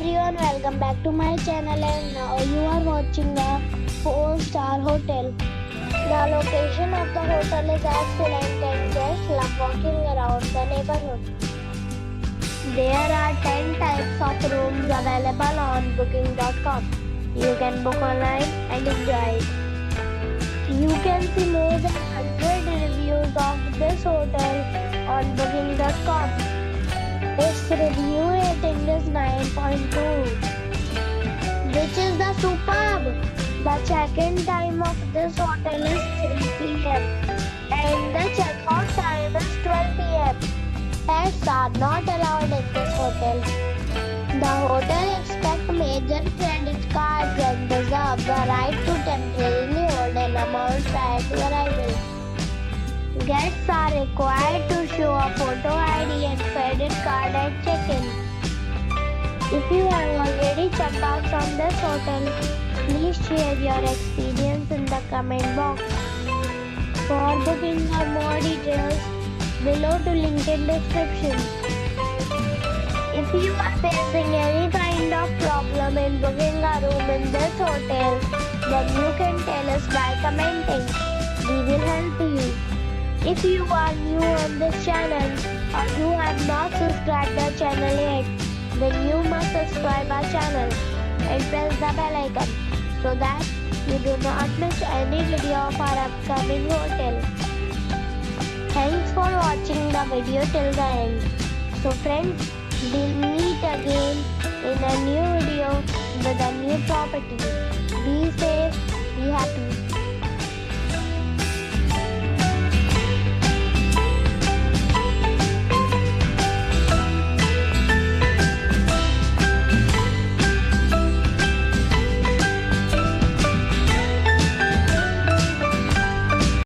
everyone, welcome back to my channel, and now you are watching a 4-star hotel. The location of the hotel is excellent and guests love walking around the neighborhood. There are 10 types of rooms available on booking.com. You can book online and enjoy it. You can see more than 100 reviews of this hotel on booking.com. Its review rating is 9.2, which is the superb. The check-in time of this hotel is 3 p.m. and the check-out time is 12 p.m. Pets are not allowed in this hotel. The hotel accepts major credit cards and reserves the right to temporarily hold an amount prior to arrival. Guests are required to show a photo ID and credit card at check-in. If you have already checked out from this hotel, please share your experience in the comment box. For booking or more details, below to link in description. If you are facing any kind of problem in booking a room in this hotel, then you can tell us by commenting. We will help you. If you are new on this channel or you have not subscribed the channel yet, then you must subscribe our channel and press the bell icon so that you do not miss any video of our upcoming hotel. Thanks for watching the video till the end. So friends, we'll meet again in a new video with a new property. Be safe, be happy.